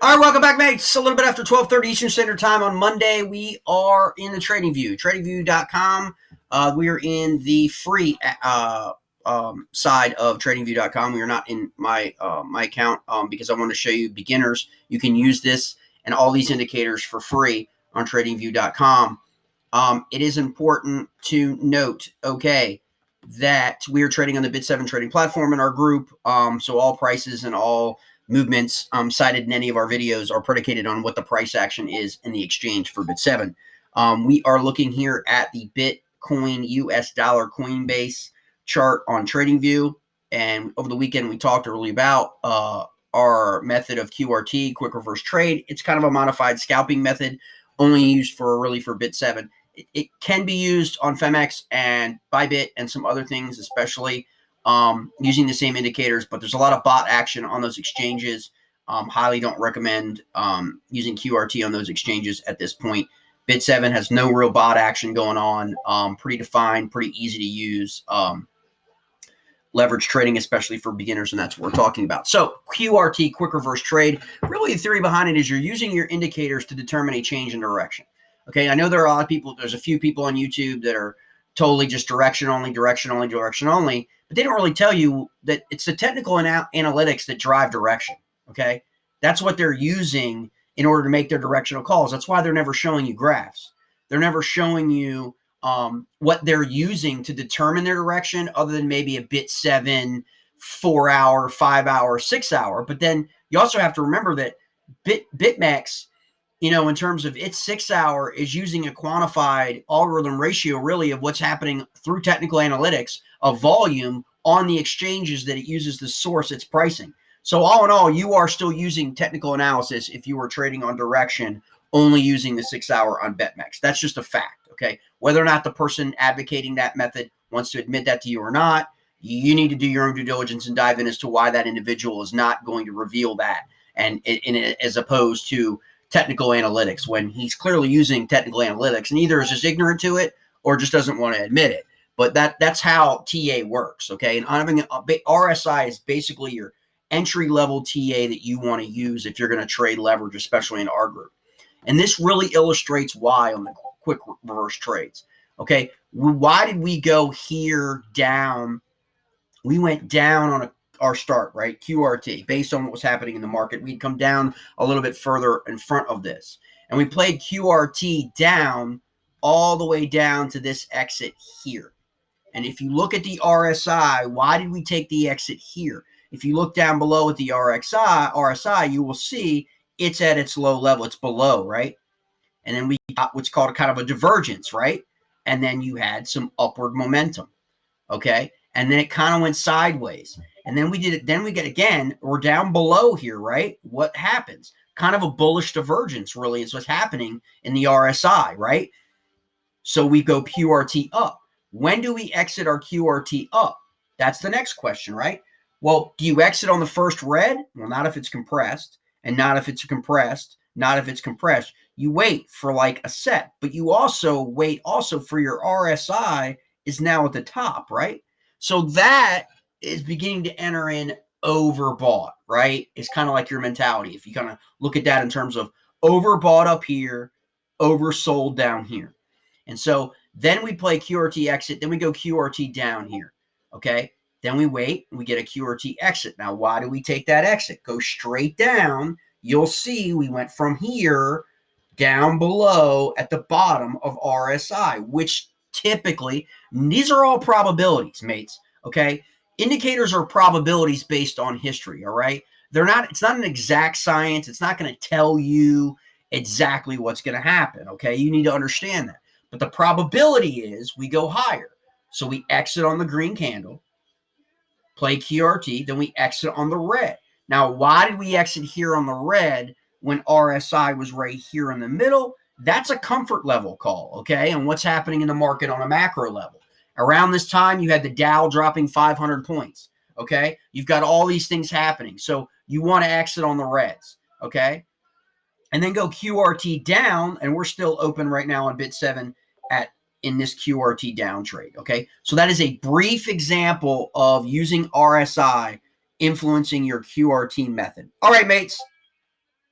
All right, welcome back, mates. A little bit after 12:30 Eastern Standard Time on Monday, we are in the TradingView, tradingview.com. We are in the free side of tradingview.com. We are not in my account because I want to show you beginners. You can use this and all these indicators for free on tradingview.com. It is important to note, okay, that we are trading on the BitSeven trading platform in our group. So all prices and all movements cited in any of our videos are predicated on what the price action is in the exchange for BitSeven. We are looking here at the Bitcoin US dollar Coinbase chart on TradingView. And over the weekend, we talked early about our method of QRT, quick reverse trade. It's kind of a modified scalping method, only used for BitSeven. It can be used on Femex and Bybit and some other things, especially using the same indicators, but there's a lot of bot action on those exchanges. Highly don't recommend using QRT on those exchanges at this point. BitSeven has no real bot action going on. Pretty defined, pretty easy to use. Leverage trading, especially for beginners, and that's what we're talking about. So QRT, quick reverse trade, really the theory behind it is you're using your indicators to determine a change in direction. Okay, I know there are a lot of people, there's a few people on YouTube that are totally just direction only, but they don't really tell you that it's the technical analytics that drive direction, okay? That's what they're using in order to make their directional calls. That's why they're never showing you graphs. They're never showing you what they're using to determine their direction other than maybe a BitSeven 4-hour, 5-hour, 6-hour. But then you also have to remember that Bitmex, you know, in terms of its 6-hour is using a quantified algorithm ratio really of what's happening through technical analytics of volume on the exchanges that it uses to source its pricing. So all in all, you are still using technical analysis if you were trading on direction only using the 6-hour on Bitmex. That's just a fact, okay? Whether or not the person advocating that method wants to admit that to you or not, you need to do your own due diligence and dive in as to why that individual is not going to reveal that, and as opposed to technical analytics when he's clearly using technical analytics and either is just ignorant to it or just doesn't want to admit it. But that's how TA works, okay? And having RSI is basically your entry-level TA that you want to use if you're going to trade leverage, especially in our group. And this really illustrates why on the quick reverse trades, okay? Why did we go here down? We went down on our start, right? QRT, based on what was happening in the market. We'd come down a little bit further in front of this. And we played QRT down all the way down to this exit here. And if you look at the RSI, why did we take the exit here? If you look down below at the RSI, you will see it's at its low level. It's below, right? And then we got what's called a kind of a divergence, right? And then you had some upward momentum, okay? And then it kind of went sideways. And then we did it. Then we get again, we're down below here, right? What happens? Kind of a bullish divergence really is what's happening in the RSI, right? So we go QRT up. When do we exit our QRT up? That's the next question, right? Well, do you exit on the first red? Well, not if it's compressed, and not if it's compressed, not if it's compressed. You wait for like a set, but you also wait also for your RSI is now at the top, right? So that is beginning to enter in overbought, right? It's kind of like your mentality. If you kind of look at that in terms of overbought up here, oversold down here. And so then we play QRT exit, then we go QRT down here, okay? Then we wait, and we get a QRT exit. Now, why do we take that exit? Go straight down. You'll see we went from here down below at the bottom of RSI, which typically, these are all probabilities, mates, okay? Indicators are probabilities based on history, all right? It's not an exact science. It's not going to tell you exactly what's going to happen, okay? You need to understand that. But the probability is we go higher. So we exit on the green candle, play QRT, then we exit on the red. Now, why did we exit here on the red when RSI was right here in the middle? That's a comfort level call, okay? And what's happening in the market on a macro level. Around this time, you had the Dow dropping 500 points, okay? You've got all these things happening. So you want to exit on the reds, okay? And then go QRT down, and we're still open right now on BitSeven in this QRT down trade, okay? So that is a brief example of using RSI influencing your QRT method. All right, mates,